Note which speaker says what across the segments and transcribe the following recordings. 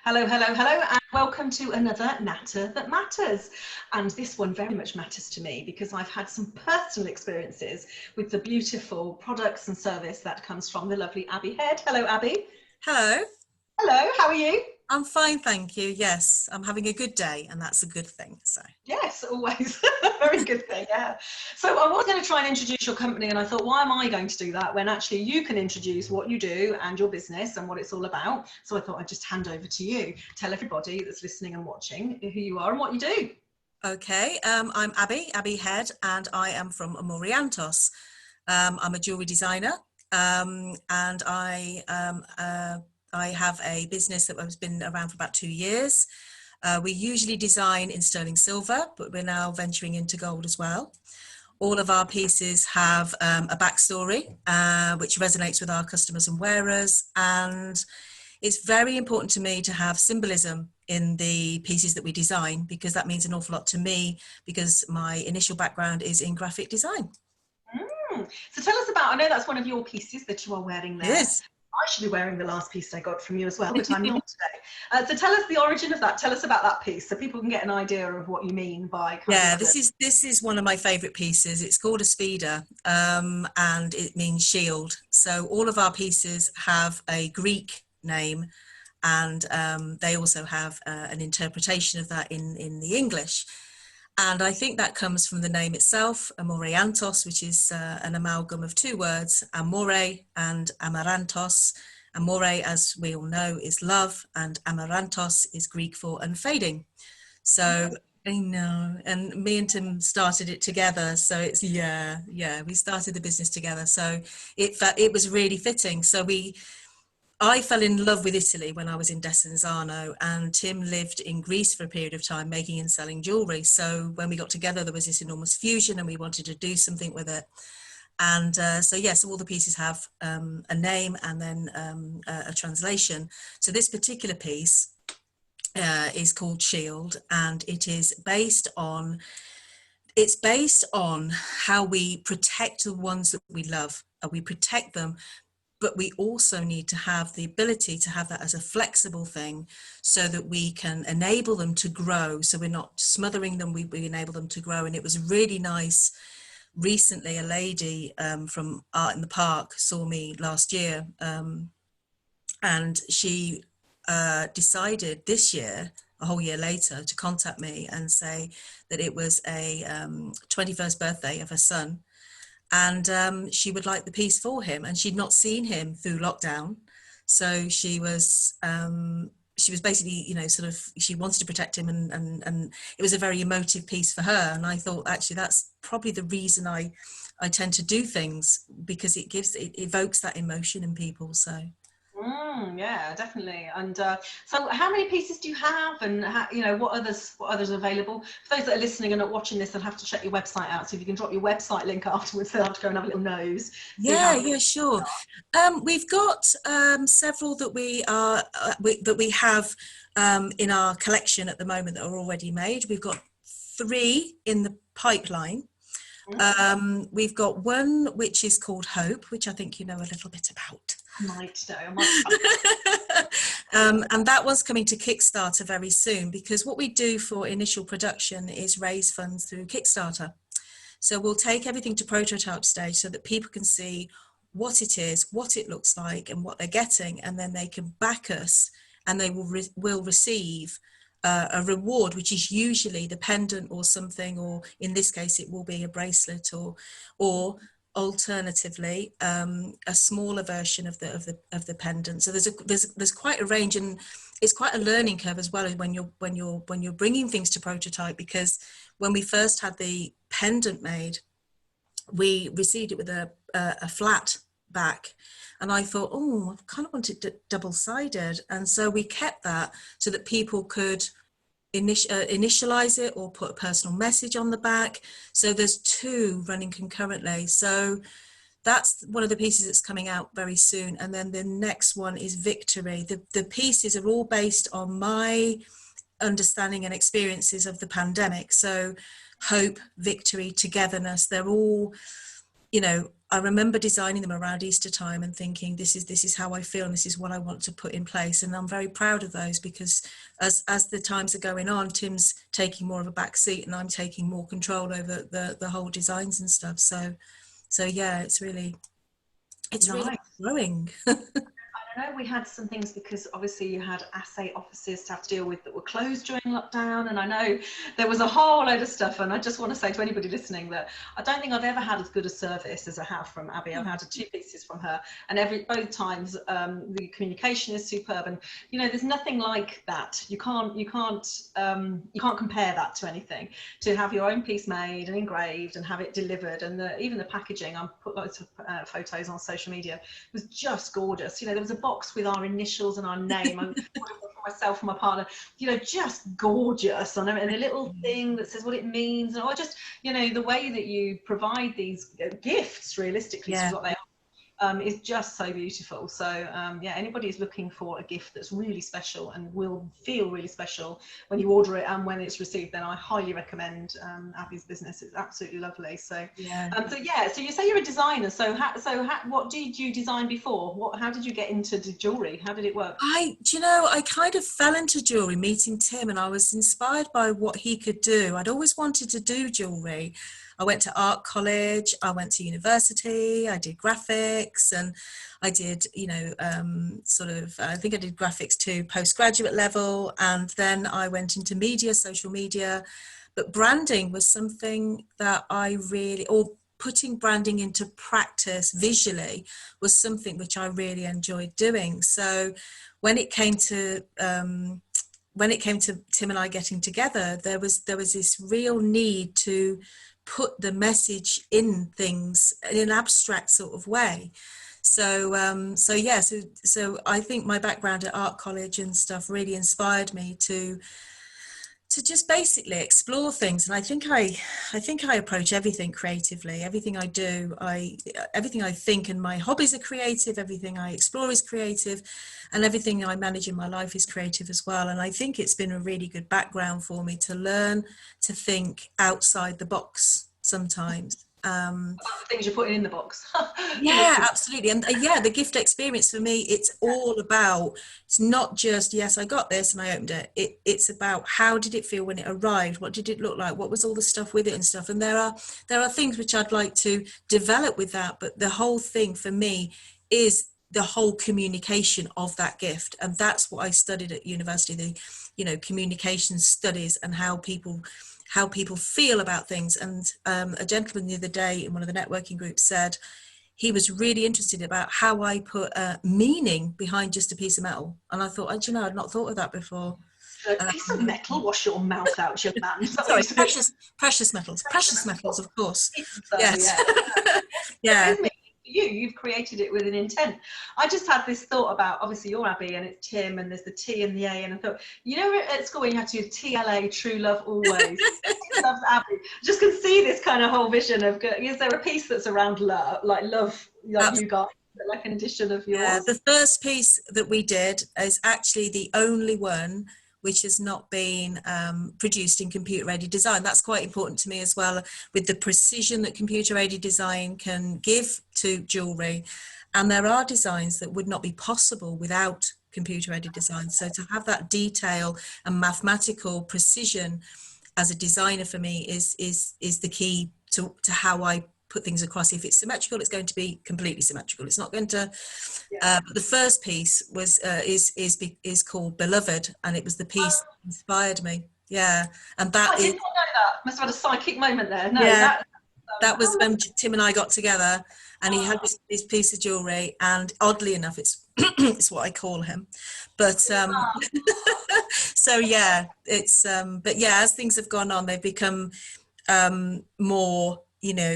Speaker 1: Hello, hello, hello, and welcome to another Natter That Matters. And this one very much matters to me because I've had some personal experiences with the beautiful products and service that comes from the lovely Abbi Head. Hello, Abbi.
Speaker 2: Hello,
Speaker 1: Hello, how are you?
Speaker 2: I'm fine, thank you. Yes, I'm having a good day, and that's a good thing. So,
Speaker 1: Yes, always. Very good thing, yeah. So I was going to try and introduce your company, and I thought, why am I going to do that when actually you can introduce what you do and your business and what it's all about? So I thought I'd just hand over to you. Tell everybody that's listening and watching who you are and what you do.
Speaker 2: okay, I'm Abbi Head, and I am from Amoreantos. I'm a jewellery designer, and I have a business that has been around for about 2 years. We usually design in sterling silver, but we're now venturing into gold as well. All of our pieces have a backstory, which resonates with our customers and wearers. And it's very important to me to have symbolism in the pieces that we design, because that means an awful lot to me, because my initial background is in graphic design.
Speaker 1: So tell us about, I know that's one of your pieces that you are wearing
Speaker 2: It
Speaker 1: there.
Speaker 2: is.
Speaker 1: I should be wearing the last piece I got from you as well, but I'm not today. So tell us the origin of that. Tell us about that piece so people can get an idea of what you mean by kind
Speaker 2: Yeah,
Speaker 1: of the...
Speaker 2: this is one of my favourite pieces. It's called a speeder, and it means shield. So all of our pieces have a Greek name, and they also have an interpretation of that in the English. And I think that comes from the name itself, Amoreantos, which is an amalgam of two words, amore and Amorantos. Amore, as we all know, is love, and Amorantos is Greek for unfading. So I know, and me and Tim started it together. So it's we started the business together. So it was really fitting. I fell in love with Italy when I was in Desenzano, and Tim lived in Greece for a period of time making and selling jewellery. So when we got together, there was this enormous fusion, and we wanted to do something with it. And so all the pieces have a name and then a translation. So this particular piece is called Shield, and it's based on how we protect the ones that we love. We protect them, but we also need to have the ability to have that as a flexible thing so that we can enable them to grow. So we're not smothering them, we enable them to grow. And it was really nice. Recently, a lady from Art in the Park saw me last year, and she decided this year, a whole year later, to contact me and say that it was a 21st birthday of her son, and she would like the piece for him, and she'd not seen him through lockdown. So she was basically, she wanted to protect him, and it was a very emotive piece for her. And I thought, actually, that's probably the reason I tend to do things, because it evokes that emotion in people. So
Speaker 1: Yeah, definitely. And so how many pieces do you have, and what others are available? For those that are listening and not watching this, they'll have to check your website out. So if you can drop your website link afterwards, they'll have to go and have a little nose, see how
Speaker 2: yeah, sure. We've got several that we have in our collection at the moment that are already made. We've got 3 in the pipeline. We've got one which is called Hope, which I think you know a little bit about.
Speaker 1: I might.
Speaker 2: And that one's coming to Kickstarter very soon, because what we do for initial production is raise funds through Kickstarter. So we'll take everything to prototype stage so that people can see what it is, what it looks like, and what they're getting, and then they can back us, and they will receive a reward, which is usually the pendant or something, or in this case it will be a bracelet, or alternatively a smaller version of the pendant. So there's quite a range, and it's quite a learning curve as well when you're bringing things to prototype, because when we first had the pendant made, we received it with a flat back, and I thought, I kind of wanted it double-sided, and so we kept that so that people could initialize it or put a personal message on the back. So there's 2 running concurrently. So that's one of the pieces that's coming out very soon. And then the next one is Victory. The pieces are all based on my understanding and experiences of the pandemic. So hope, victory, togetherness, they're all you know, I remember designing them around Easter time and thinking, this is how I feel and this is what I want to put in place. And I'm very proud of those, because as the times are going on, Tim's taking more of a back seat and I'm taking more control over the whole designs and stuff. So yeah, it's really
Speaker 1: Nice.
Speaker 2: growing.
Speaker 1: I know we had some things, because obviously you had assay offices to have to deal with that were closed during lockdown, and I know there was a whole load of stuff, and I just want to say to anybody listening that I don't think I've ever had as good a service as I have from Abby. I've had 2 pieces from her, and both times the communication is superb, and you know, there's nothing like that. You can't compare that to anything. To have your own piece made and engraved and have it delivered, and even the packaging, I put loads of photos on social media, was just gorgeous. You know, there was a box with our initials and our name. I put it for myself and my partner, you know, just gorgeous, and a little thing that says what it means, or just, you know, the way that you provide these gifts, realistically, is what they are. Is just so beautiful. So yeah, anybody who's looking for a gift that's really special and will feel really special when you order it and when it's received, then I highly recommend Abby's business. It's absolutely lovely. So yeah. So you say you're a designer. So what did you design before? How did you get into the jewellery? How did it work?
Speaker 2: I kind of fell into jewellery meeting Tim, and I was inspired by what he could do. I'd always wanted to do jewellery. I went to art college, I went to university, I did graphics, and I did, you know, I think I did graphics to postgraduate level, and then I went into media, social media. But branding was something that putting branding into practice visually was something which I really enjoyed doing. So when it came to Tim and I getting together, there was this real need to put the message in things in an abstract sort of way. So I think my background at art college and stuff really inspired me to just basically explore things. And I think I approach everything creatively. Everything I do, everything I think, and my hobbies are creative, everything I explore is creative, and everything I manage in my life is creative as well. And I think it's been a really good background for me to learn to think outside the box sometimes.
Speaker 1: The things you're putting in the box.
Speaker 2: Yeah, absolutely. And the gift experience for me, it's not just, yes, I got this and I opened it. It's about, how did it feel when it arrived? What did it look like? What was all the stuff with it and stuff? And there are things which I'd like to develop with that, but the whole thing for me is the whole communication of that gift. And that's what I studied at university, communication studies, and how people feel about things. And a gentleman the other day in one of the networking groups said he was really interested about how I put meaning behind just a piece of metal. And I thought, I'd not thought of that before.
Speaker 1: A piece of metal? Wash your mouth out, young man.
Speaker 2: Sorry, precious metals, of course.
Speaker 1: So,
Speaker 2: yes.
Speaker 1: Yeah. You've created it with an intent. I just had this thought about, obviously you're Abby and it's Tim, and there's the T and the A, and I thought, at school when you have to do TLA, true love always. Tim loves Abby. Just can see this kind of whole vision of, is there a piece that's around love, like you guys, like an edition of yours?
Speaker 2: Yeah, the first piece that we did is actually the only one which has not been produced in computer-aided design. That's quite important to me as well, with the precision that computer-aided design can give to jewellery. And there are designs that would not be possible without computer-aided design. So to have that detail and mathematical precision as a designer for me is the key to how I put things across. If it's symmetrical, it's going to be completely symmetrical. It's not going to. But the first piece was is called Beloved, and it was the piece that inspired me. Yeah, and that
Speaker 1: I did not know that. Must have had a psychic moment there. No,
Speaker 2: yeah, that was when Tim and I got together, and he had this piece of jewellery, and oddly enough, it's it's what I call him. But so yeah, it's but yeah, as things have gone on, they've become more,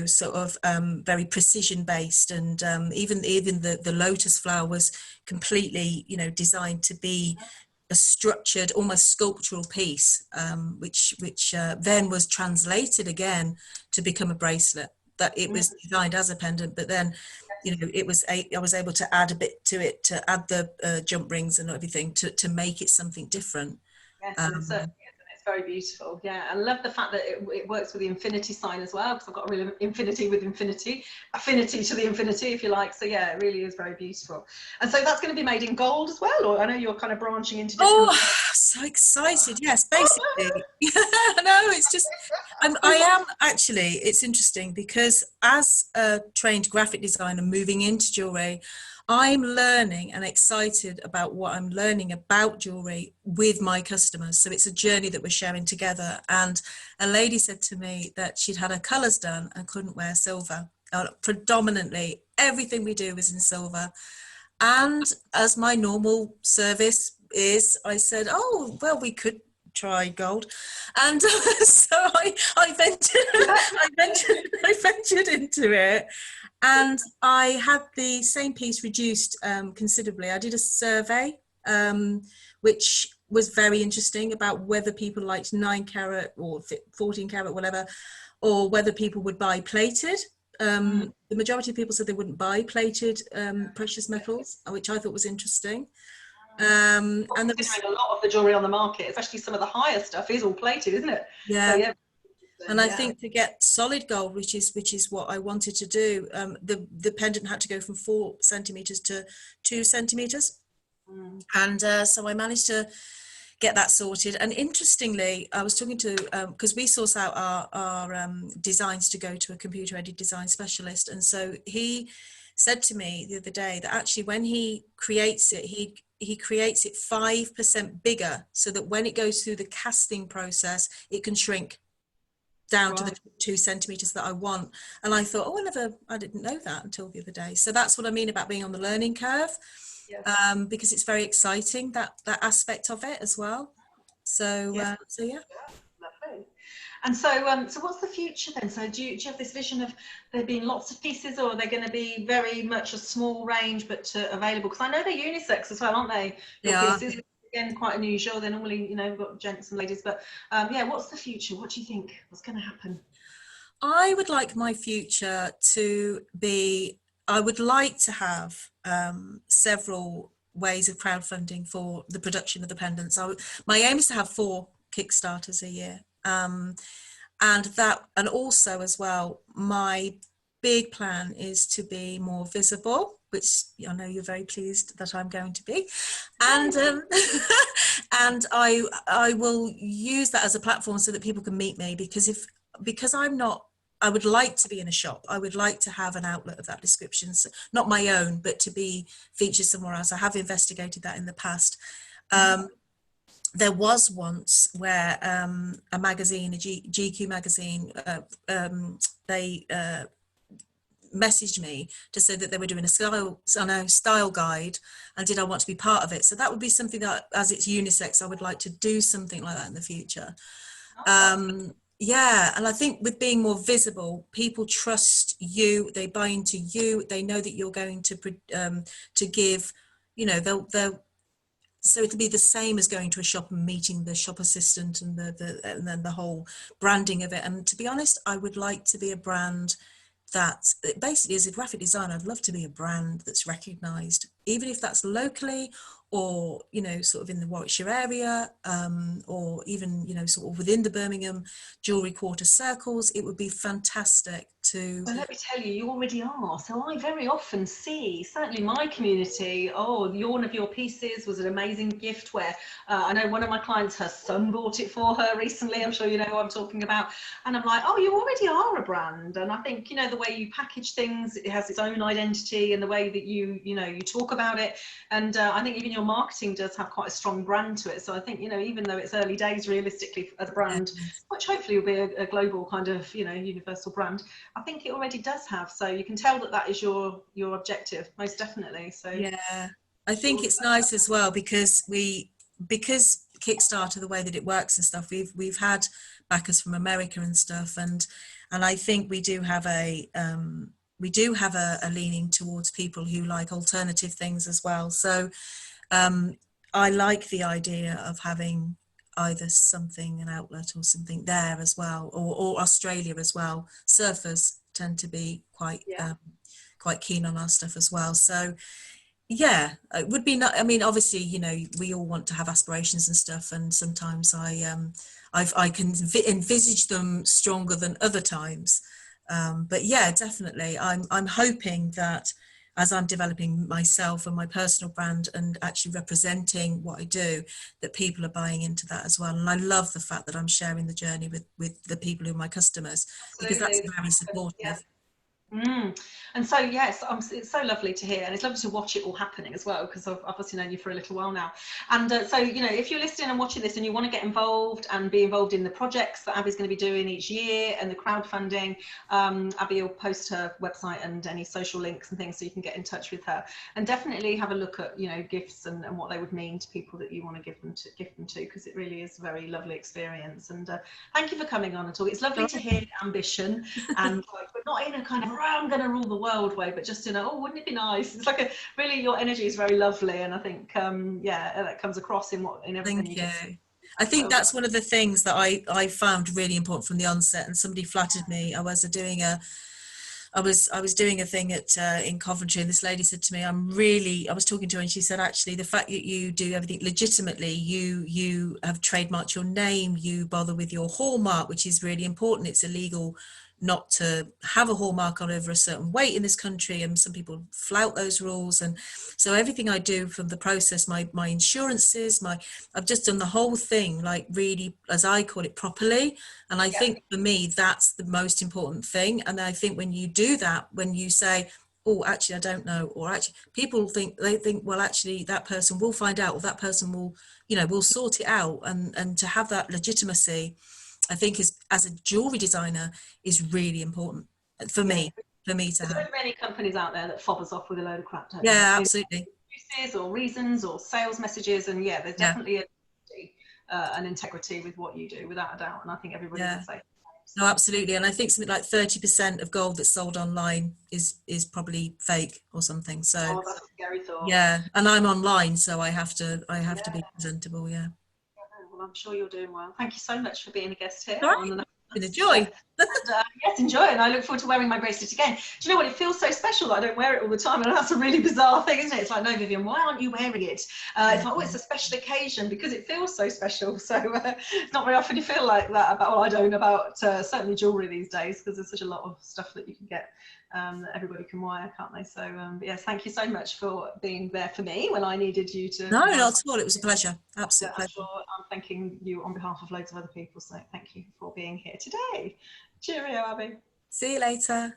Speaker 2: sort of very precision based, and even the lotus flower was completely, designed to be a structured, almost sculptural piece, which then was translated again to become a bracelet. That it was designed as a pendant, but then I was able to add a bit to it, to add the jump rings and everything to make it something different.
Speaker 1: Yes, it's very beautiful. Yeah, I love the fact that it works with the infinity sign as well, because I've got a real affinity to the infinity, if you like. So yeah, it really is very beautiful. And so that's going to be made in gold as well, or I know you're kind of branching into different.
Speaker 2: Oh, so excited! Yes, basically. No, it's just I am actually. It's interesting because as a trained graphic designer moving into jewellery, I'm learning and excited about what I'm learning about jewellery with my customers. So it's a journey that we're sharing together. And a lady said to me that she'd had her colours done and couldn't wear silver. Predominantly, everything we do is in silver. And as my normal service is, I said, oh, well, we could try gold. And so I ventured into it. And I had the same piece reduced considerably. I did a survey, which was very interesting, about whether people liked 9 carat or 14 carat, whatever, or whether people would buy plated. The majority of people said they wouldn't buy plated precious metals, which I thought was interesting. And there was
Speaker 1: a lot of the jewellery on the market, especially some of the higher stuff, is all plated, isn't it?
Speaker 2: Yeah.
Speaker 1: So, yeah.
Speaker 2: And I think to get solid gold, which is what I wanted to do, the pendant had to go from 4 centimeters to 2 centimeters. And so I managed to get that sorted. And interestingly, I was talking to, because we source out our designs to go to a computer-aided design specialist. And so he said to me the other day that actually when he creates it, he creates it 5% bigger, so that when it goes through the casting process, it can shrink down to the 2 centimeters that I want. And I thought, oh, I didn't know that until the other day. So that's what I mean about being on the learning curve. Yes. Because it's very exciting, that aspect of it as well. So
Speaker 1: yes.
Speaker 2: So yeah.
Speaker 1: Lovely. And so so what's the future then? So do you have this vision of there being lots of pieces, or are they going to be very much a small range but available? Because I know they're unisex as well, aren't they? Your pieces, again, quite unusual. They're normally, you know, we've got gents and ladies, but yeah, what's the future? What do you think? What's going to happen?
Speaker 2: I would like my future to be, I would like to have several ways of crowdfunding for the production of the pendants. My aim is to have 4 Kickstarters a year. And also as well, my big plan is to be more visible, which I know you're very pleased that I'm going to be. And and I will use that as a platform so that people can meet me, because I would like to be in a shop. I would like to have an outlet of that description, so not my own, but to be featured somewhere else. I have investigated that in the past. There was once where a magazine, a GQ magazine, they messaged me to say that they were doing a style guide, and did I want to be part of it. So that would be something that, as it's unisex, I would like to do something like that in the future. Yeah, and I think with being more visible, people trust you, they buy into you, they know that you're going to give, you know, they'll so it'll be the same as going to a shop and meeting the shop assistant and and then the whole branding of it. And to be honest, I would like to be a brand that basically, as a graphic designer, I'd love to be a brand that's recognized, even if that's locally, or, you know, sort of in the Warwickshire area, or even, you know, sort of within the Birmingham jewellery quarter circles. It would be fantastic to...
Speaker 1: Well, let me tell you, you already are. So I very often see, certainly in my community, oh, one of your pieces was an amazing gift where I know one of my clients, her son bought it for her recently. I'm sure you know what I'm talking about. And I'm like, oh, you already are a brand. And I think, you know, the way you package things, it has its own identity, and the way that you talk about it. And I think even your marketing does have quite a strong brand to it. So I think, you know, even though it's early days realistically as a brand, which hopefully will be a global kind of, you know, universal brand, I think it already does have. So you can tell that is your objective, most definitely. So
Speaker 2: yeah, I think it's nice as well, because Kickstarter, the way that it works and stuff, we've had backers from America and stuff, and I think we do have a leaning towards people who like alternative things as well. So I like the idea of having either an outlet or something there as well, or Australia as well. Surfers tend to be quite keen on our stuff as well. So Yeah, it would be not. I mean, obviously, you know, we all want to have aspirations and stuff, and sometimes I can envisage them stronger than other times. But yeah, definitely, I'm hoping that as I'm developing myself and my personal brand and actually representing what I do, that people are buying into that as well. And I love the fact that I'm sharing the journey with the people who are my customers, because that's
Speaker 1: Absolutely.
Speaker 2: very
Speaker 1: Yeah.
Speaker 2: supportive.
Speaker 1: And so yes, it's so lovely to hear, and it's lovely to watch it all happening as well, because I've obviously known you for a little while now. And so, you know, if you're listening and watching this and you want to get involved and be involved in the projects that Abbi's going to be doing each year and the crowdfunding, Abbi will post her website and any social links and things so you can get in touch with her. And definitely have a look at, you know, gifts and what they would mean to people that you want to give them to, because it really is a very lovely experience. And thank you for coming on at all. It's lovely to hear ambition, and like, we're not in a kind of, I'm going to rule the world way, but just in a, oh, wouldn't it be nice? It's like a really, your energy is very lovely, and I think yeah, that comes across in everything
Speaker 2: Thank
Speaker 1: you just.
Speaker 2: you. I think
Speaker 1: Well
Speaker 2: that's
Speaker 1: done.
Speaker 2: one of the things that I found really important from the onset, and somebody flattered me. I was doing a thing at in Coventry, and this lady said to me, I was talking to her, and she said, actually, the fact that you do everything legitimately, you have trademarked your name, you bother with your hallmark, which is really important. It's illegal not to have a hallmark on over a certain weight in this country, and some people flout those rules. And so everything I do, from the process, my insurances, I've just done the whole thing, like, really, as I call it, properly. And I
Speaker 1: Yeah,
Speaker 2: think for me, that's the most important thing. And I think when you do that, when you say, oh, actually, I don't know, or actually, people think, well, actually, that person will find out, or that person will, you know, will sort it out. And to have that legitimacy, I think, is, as a jewelry designer, is really important for
Speaker 1: yeah.
Speaker 2: me, to
Speaker 1: There's
Speaker 2: have.
Speaker 1: so many companies out there that fob us off with a load of crap, don't they?
Speaker 2: Yeah,
Speaker 1: You know,
Speaker 2: absolutely.
Speaker 1: excuses or reasons or sales messages, and yeah, there's
Speaker 2: Yeah,
Speaker 1: definitely an integrity with what you do, without a doubt, and I think everybody
Speaker 2: yeah.
Speaker 1: would say.
Speaker 2: No,
Speaker 1: So
Speaker 2: absolutely. And I think something like 30% of gold that's sold online is probably fake or something. So
Speaker 1: oh, that's a scary thought.
Speaker 2: yeah, and I'm online, so I have to
Speaker 1: Yeah,
Speaker 2: be presentable. Yeah.
Speaker 1: well, I'm sure you're doing well. Thank you so much for being a guest here
Speaker 2: All right.
Speaker 1: on the Natter That
Speaker 2: Been a
Speaker 1: Matters show.
Speaker 2: joy.
Speaker 1: And yes, enjoy it. And I look forward to wearing my bracelet again. Do you know what? It feels so special that I don't wear it all the time. And that's a really bizarre thing, isn't it? It's like, no, Vivian, why aren't you wearing it? It's like, oh, it's a special occasion because it feels so special. So it's not very often you feel like that about, well, I don't, about certainly jewellery these days, because there's such a lot of stuff that you can get that everybody can wear, can't they? So yes, thank you so much for being there for me when I needed you to
Speaker 2: No,
Speaker 1: provide
Speaker 2: not
Speaker 1: some.
Speaker 2: at all. It was a pleasure. Absolute
Speaker 1: I'm
Speaker 2: pleasure.
Speaker 1: sure I'm thanking you on behalf of loads of other people. So thank you for being here today. Cheerio, Abbi.
Speaker 2: See you later.